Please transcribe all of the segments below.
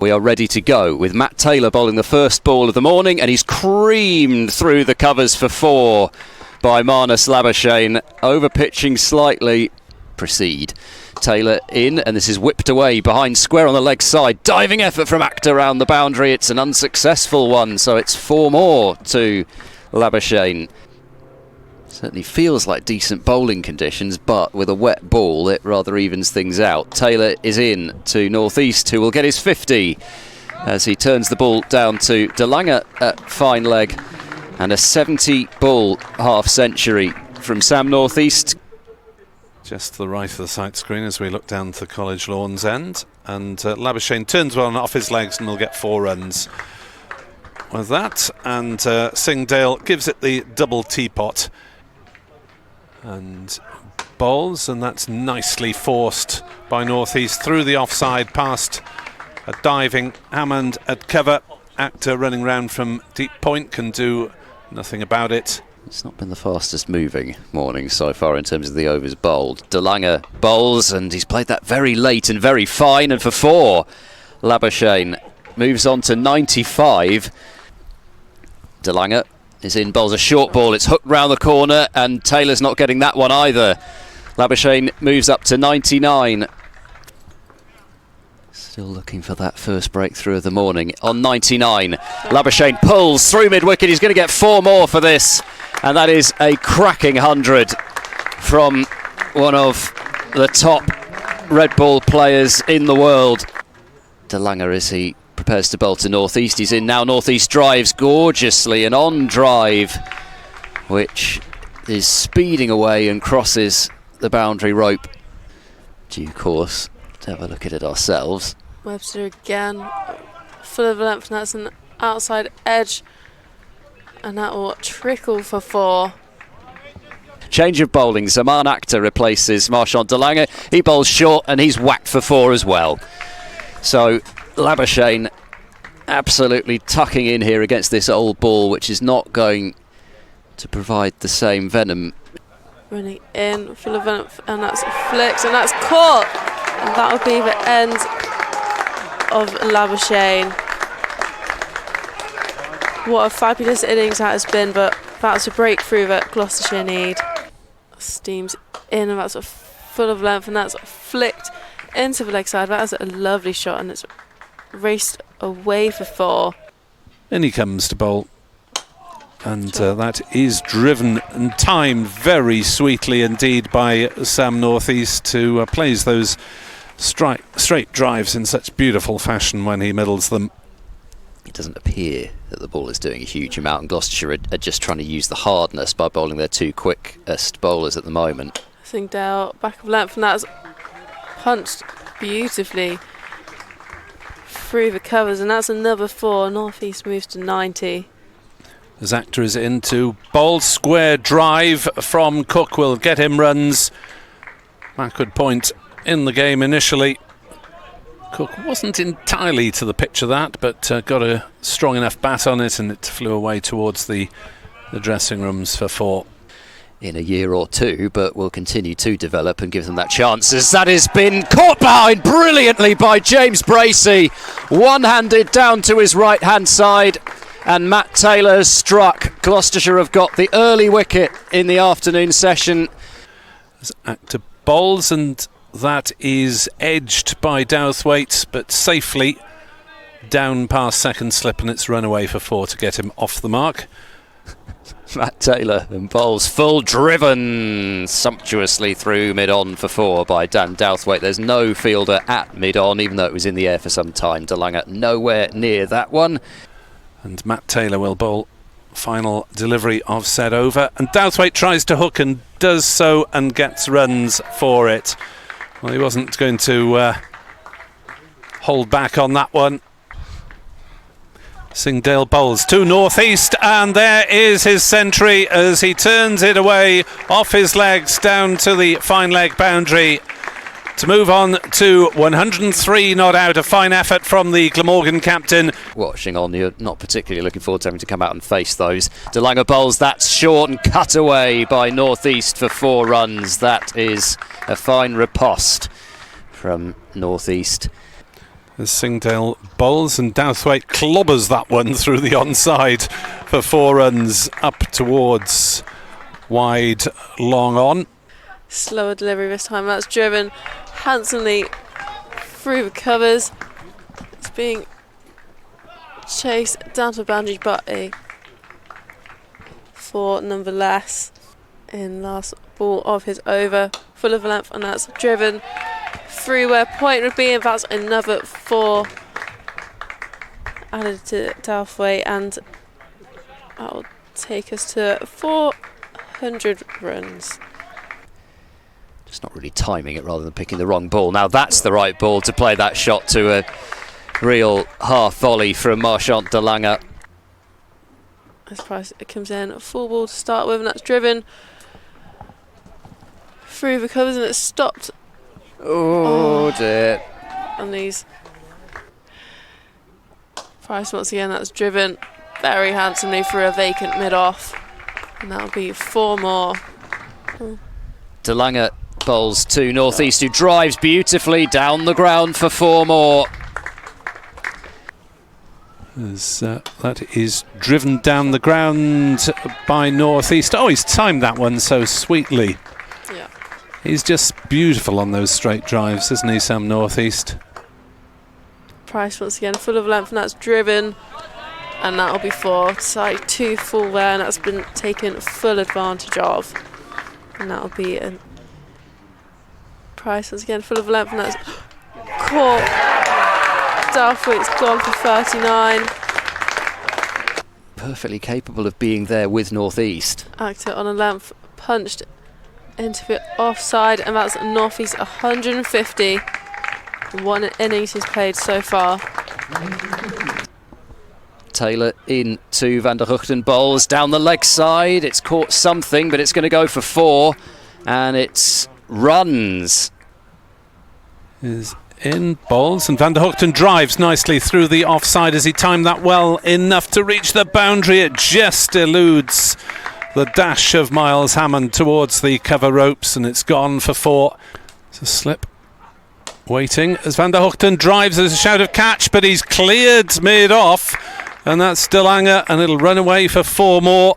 We are ready to go with Matt Taylor bowling the first ball of the morning, and he's creamed through the covers for 4 by Marnus Labuschagne, over pitching slightly. Proceed. Taylor in, and this is whipped away behind square on the leg side. Diving effort from Akhtar around the boundary. It's an unsuccessful one, so it's 4 more to Labuschagne. Certainly feels like decent bowling conditions, but with a wet ball it rather evens things out. Taylor is in to Northeast, who will get his 50 as he turns the ball down to De Lange at fine leg, and a 70 ball half century from Sam Northeast. Just to the right of the sight screen as we look down to the College Lawns end, and Labuschagne turns one off his legs and will get 4 runs with that, and Singdale gives it the double teapot and bowls, and that's nicely forced by Northeast through the offside past a diving Hammond at cover. Akhtar running round from deep point can do nothing about it. It's not been the fastest moving morning so far in terms of the overs bowled. De Lange bowls, and he's played that very late and very fine, and for 4 Labuschagne moves on to 95. De Lange is in, bowls a short ball, it's hooked round the corner, and Taylor's not getting that one either. Labuschagne moves up to 99. Still looking for that first breakthrough of the morning on 99. Labuschagne pulls through mid-wicket, he's going to get 4 more for this, and that is a cracking 100 from one of the top red ball players in the world. De Lange, as he prepares to bowl to Northeast, he's in now. Northeast drives gorgeously, and on drive, which is speeding away and crosses the boundary rope. Due course to have a look at it ourselves. Webster again, full of length, and that's an outside edge, and that will trickle for 4. Change of bowling. Zaman Akhtar replaces Marchand De Lange. He bowls short, and he's whacked for 4 as well. So Labuschagne absolutely tucking in here against this old ball, which is not going to provide the same venom. Running in, full of venom, and that's flicked, and that's caught, and that will be the end of Labuschagne. What a fabulous innings that has been, but that's a breakthrough that Gloucestershire need. Steams in, and that's full of length, and that's flicked into the leg side. That is a lovely shot, and it's raced away for 4. In he comes to bowl, and that is driven and timed very sweetly indeed by Sam Northeast, who plays those straight drives in such beautiful fashion when he middles them. It doesn't appear that the ball is doing a huge amount, and Gloucestershire are just trying to use the hardness by bowling their 2 quickest bowlers at the moment. Singdale back of length, and that's punched beautifully through the covers, and that's another 4. Northeast moves to 90. As Akhtar is into bowl, square drive from Cook will get him runs. Backward point in the game initially. Cook wasn't entirely to the pitch of that, but got a strong enough bat on it, and it flew away towards the dressing rooms for 4. In a year or 2, but will continue to develop and give them that chance, as that has been caught behind brilliantly by James Bracey, one-handed down to his right-hand side, and Matt Taylor has struck. Gloucestershire have got the early wicket in the afternoon session. As Akhtar bowls, and that is edged by Douthwaite, but safely down past second slip, and it's run away for 4 to get him off the mark. Matt Taylor and bowls full, driven sumptuously through mid-on for 4 by Dan Douthwaite. There's no fielder at mid-on, even though it was in the air for some time. De Lange nowhere near that one. And Matt Taylor will bowl final delivery of said over, and Douthwaite tries to hook and does so and gets runs for it. Well, he wasn't going to hold back on that one. Singdale bowls to Northeast, and there is his century as he turns it away off his legs down to the fine leg boundary to move on to 103 not out. A fine effort from the Glamorgan captain. Watching on, you're not particularly looking forward to having to come out and face those. De Lange bowls, that's short and cut away by Northeast for 4 runs. That is a fine riposte from Northeast. As Singdale bowls and Douthwaite clobbers that one through the onside for 4 runs up towards wide, long on. Slower delivery this time. That's driven handsomely through the covers. It's being chased down to the boundary, but a 4 nonetheless in last ball of his over. Full of length, and that's driven through where point would be, and that's another 4 added to Douthwaite, and that will take us to 400 runs. Just not really timing it rather than picking the wrong ball. Now that's the right ball to play that shot to a real half volley from Marchant de Lange. As Price it comes in, full ball to start with, and that's driven through the covers, and it's stopped. Oh dear. On these. Price once again, that's driven very handsomely through a vacant mid-off, and that'll be 4 more. De Lange bowls to North East, who drives beautifully down the ground for 4 more. As that is driven down the ground by North East. Oh, he's timed that one so sweetly. Yeah. He's just beautiful on those straight drives, isn't he, Sam North East? Price once again, full of length, and that's driven, and that'll be 4. Side 2 full there, and that's been taken full advantage of. And that'll be a Price once again, full of length, and that's caught. Douthwaite's gone for 39. Perfectly capable of being there with North East. Actor on a length, punched into the offside, and that's North East 150. 1 innings he's played so far. Taylor in to Van der Hugten, bowls down the leg side. It's caught something, but it's going to go for 4, and it's runs. Is in bowls, and Van der Hugten drives nicely through the offside as he timed that well enough to reach the boundary. It just eludes the dash of Miles Hammond towards the cover ropes, and it's gone for 4. It's a slip. Waiting as Van der Hugten drives. There's a shout of catch, but he's cleared mid-off, and that's De Lange, and it'll run away for 4 more.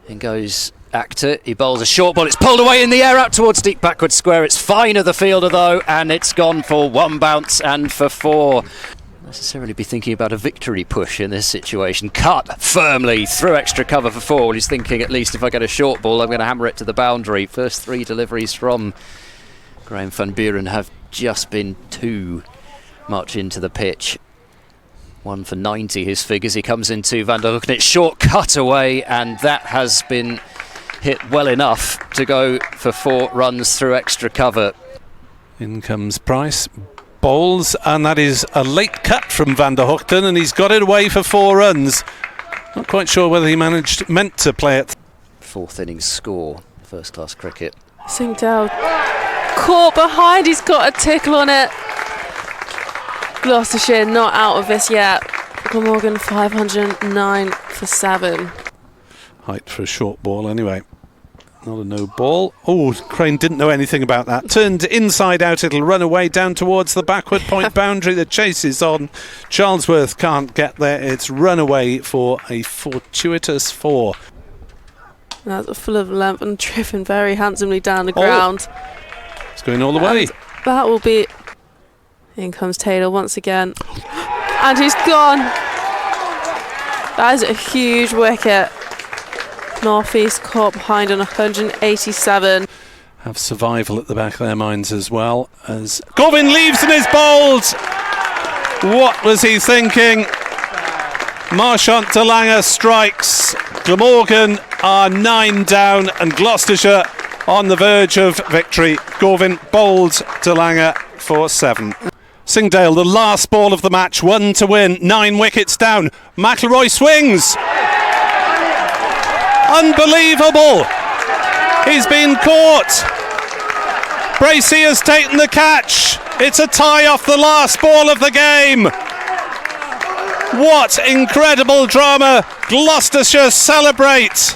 In goes Actor, he bowls a short ball, it's pulled away in the air out towards deep backward square. It's fine of the fielder though, and it's gone for 1 bounce and for 4. Not necessarily be thinking about a victory push in this situation. Cut firmly through extra cover for 4. Well, he's thinking, at least if I get a short ball, I'm going to hammer it to the boundary. First 3 deliveries from Graham van Buren have just been too much into the pitch. 1 for 90 his figures. He comes into Van der Hugten, it's short cut away, and that has been hit well enough to go for 4 runs through extra cover. In comes Price, bowls, and that is a late cut from Van der Hugten, and he's got it away for 4 runs. Not quite sure whether he meant to play it. 4th innings score, first class cricket. Singdale caught behind, he's got a tickle on it. Gloucestershire not out of this yet. Glamorgan 509 for 7. Height for a short ball anyway. Not a no ball. Oh, Crane didn't know anything about that. Turned inside out, it'll run away down towards the backward point boundary. The chase is on. Charlesworth can't get there. It's run away for a fortuitous 4. That's full of length and driven very handsomely down the ground. It's going all the way. That will be... In comes Taylor once again. And he's gone. That is a huge wicket. North East caught behind on 187. Have survival at the back of their minds as well, as Govin leaves and is bowled. What was he thinking? Marchant de Lange strikes. Glamorgan are 9 down, and Gloucestershire on the verge of victory. Govin bowled de Lange for 7. Singdale, the last ball of the match, 1 to win, 9 wickets down. McIlroy swings. Unbelievable! He's been caught. Bracey has taken the catch. It's a tie off the last ball of the game. What incredible drama. Gloucestershire celebrate.